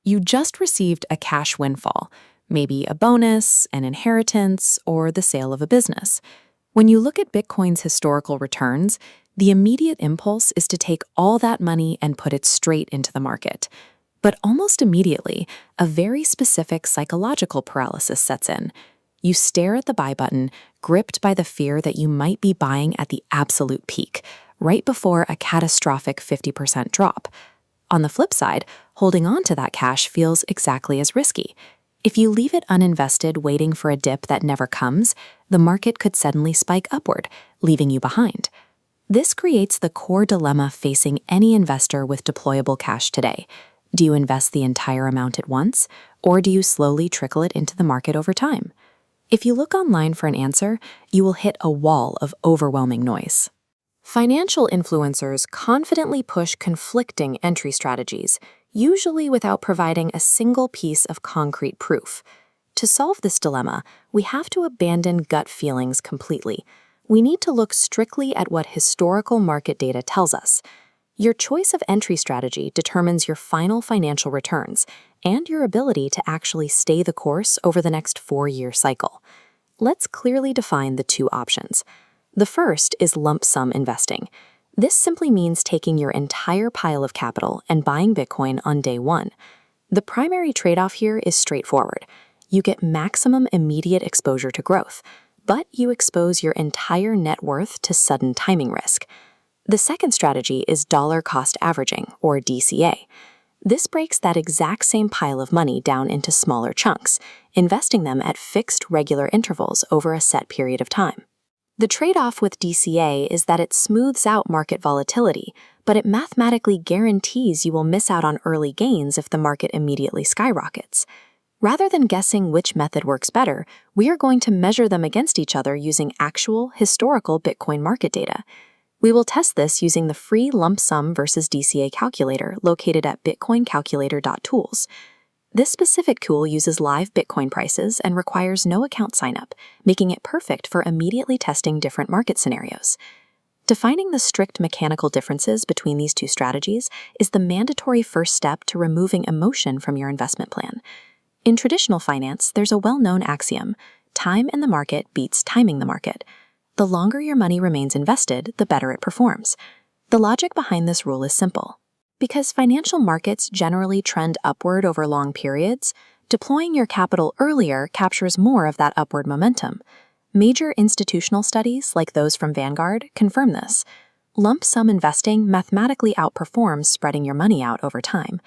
You just received a cash windfall, maybe a bonus, an inheritance, or the sale of a business. When you look at Bitcoin's historical returns, the immediate impulse is to take all that money and put it straight into the market. But almost immediately, a very specific psychological paralysis sets in. You stare at the buy button, gripped by the fear that you might be buying at the absolute peak, right before a catastrophic 50% drop. On the flip side, holding on to that cash feels exactly as risky. If you leave it uninvested waiting for a dip that never comes, the market could suddenly spike upward, leaving you behind. This creates the core dilemma facing any investor with deployable cash today. Do you invest the entire amount at once, or do you slowly trickle it into the market over time? If you look online for an answer, you will hit a wall of overwhelming noise. Financial influencers confidently push conflicting entry strategies, usually without providing a single piece of concrete proof. To solve this dilemma, we have to abandon gut feelings completely. We need to look strictly at what historical market data tells us. Your choice of entry strategy determines your final financial returns and your ability to actually stay the course over the next 4-year cycle. Let's clearly define the two options. The first is lump sum investing. This simply means taking your entire pile of capital and buying Bitcoin on day one. The primary trade-off here is straightforward. You get maximum immediate exposure to growth, but you expose your entire net worth to sudden timing risk. The second strategy is dollar cost averaging, or DCA. This breaks that exact same pile of money down into smaller chunks, investing them at fixed regular intervals over a set period of time. The trade-off with DCA is that it smooths out market volatility, but it mathematically guarantees you will miss out on early gains if the market immediately skyrockets. Rather than guessing which method works better, we are going to measure them against each other using actual, historical Bitcoin market data. We will test this using the free lump sum versus DCA calculator located at BitcoinCalculator.Tools. This specific tool uses live Bitcoin prices and requires no account signup, making it perfect for immediately testing different market scenarios. Defining the strict mechanical differences between these two strategies is the mandatory first step to removing emotion from your investment plan. In traditional finance, there's a well-known axiom: time in the market beats timing the market. The longer your money remains invested, the better it performs. The logic behind this rule is simple. Because financial markets generally trend upward over long periods, deploying your capital earlier captures more of that upward momentum. Major institutional studies, like those from Vanguard, confirm this. Lump sum investing mathematically outperforms spreading your money out over time.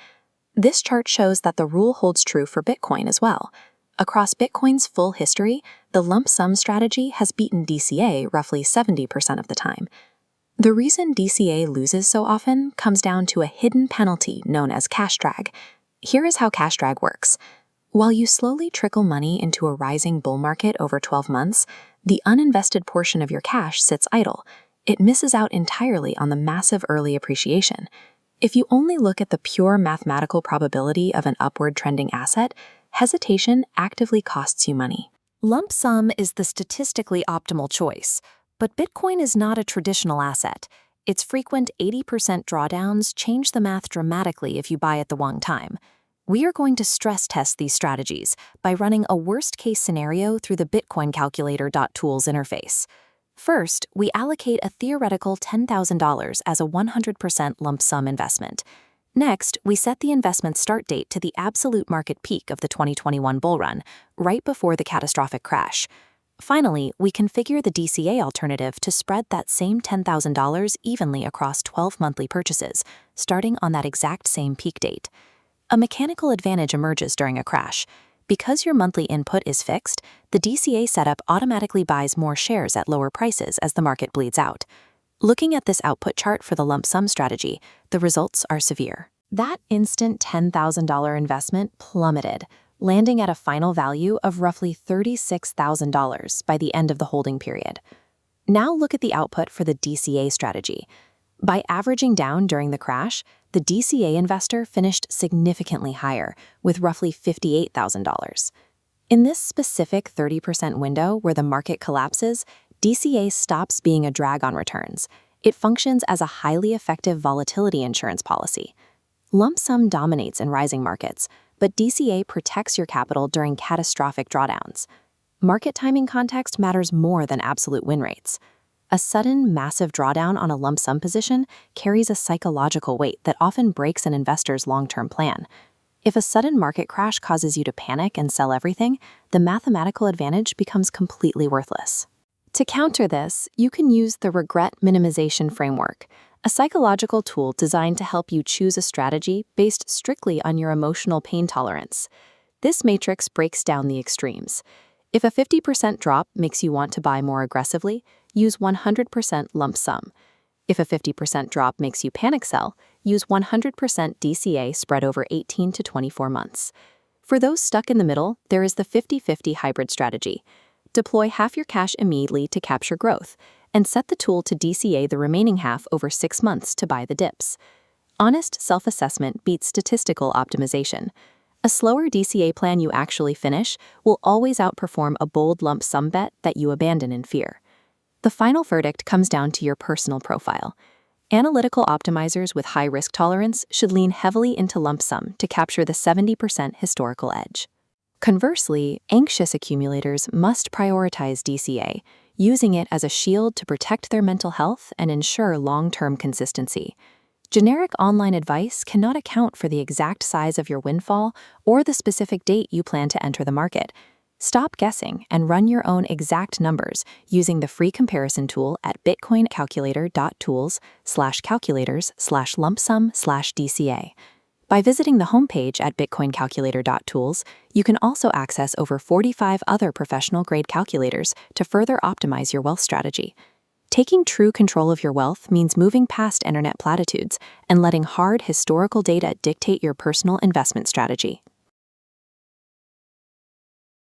This chart shows that the rule holds true for Bitcoin as well. Across Bitcoin's full history, the lump sum strategy has beaten DCA roughly 70% of the time. The reason DCA loses so often comes down to a hidden penalty known as cash drag. Here is how cash drag works. While you slowly trickle money into a rising bull market over 12 months, the uninvested portion of your cash sits idle. It misses out entirely on the massive early appreciation. If you only look at the pure mathematical probability of an upward trending asset, hesitation actively costs you money. Lump sum is the statistically optimal choice, but Bitcoin is not a traditional asset. Its frequent 80% drawdowns change the math dramatically if you buy at the wrong time. We are going to stress test these strategies by running a worst-case scenario through the BitcoinCalculator.Tools interface. First, we allocate a theoretical $10,000 as a 100% lump sum investment. Next, we set the investment start date to the absolute market peak of the 2021 bull run, right before the catastrophic crash. Finally, we configure the DCA alternative to spread that same $10,000 evenly across 12 monthly purchases, starting on that exact same peak date. A mechanical advantage emerges during a crash. Because your monthly input is fixed, the DCA setup automatically buys more shares at lower prices as the market bleeds out. Looking at this output chart for the lump sum strategy, the results are severe. That instant $10,000 investment plummeted, landing at a final value of roughly $36,000 by the end of the holding period. Now look at the output for the DCA strategy. By averaging down during the crash, the DCA investor finished significantly higher, with roughly $58,000. In this specific 30% window where the market collapses, DCA stops being a drag on returns. It functions as a highly effective volatility insurance policy. Lump sum dominates in rising markets, but DCA protects your capital during catastrophic drawdowns. Market timing context matters more than absolute win rates. A sudden, massive drawdown on a lump sum position carries a psychological weight that often breaks an investor's long-term plan. If a sudden market crash causes you to panic and sell everything, the mathematical advantage becomes completely worthless. To counter this, you can use the regret minimization framework, a psychological tool designed to help you choose a strategy based strictly on your emotional pain tolerance. This matrix breaks down the extremes. If a 50% drop makes you want to buy more aggressively, use 100% lump sum. If a 50% drop makes you panic sell, use 100% DCA spread over 18 to 24 months. For those stuck in the middle, there is the 50-50 hybrid strategy. Deploy half your cash immediately to capture growth, and set the tool to DCA the remaining half over 6 months to buy the dips. Honest self-assessment beats statistical optimization. A slower DCA plan you actually finish will always outperform a bold lump sum bet that you abandon in fear. The final verdict comes down to your personal profile. Analytical optimizers with high risk tolerance should lean heavily into lump sum to capture the 70% historical edge. Conversely, anxious accumulators must prioritize DCA, using it as a shield to protect their mental health and ensure long-term consistency. Generic online advice cannot account for the exact size of your windfall or the specific date you plan to enter the market. Stop guessing and run your own exact numbers using the free comparison tool at BitcoinCalculator.Tools/calculators/lump-sum/DCA. By visiting the homepage at BitcoinCalculator.Tools, you can also access over 45 other professional-grade calculators to further optimize your wealth strategy. Taking true control of your wealth means moving past internet platitudes and letting hard historical data dictate your personal investment strategy.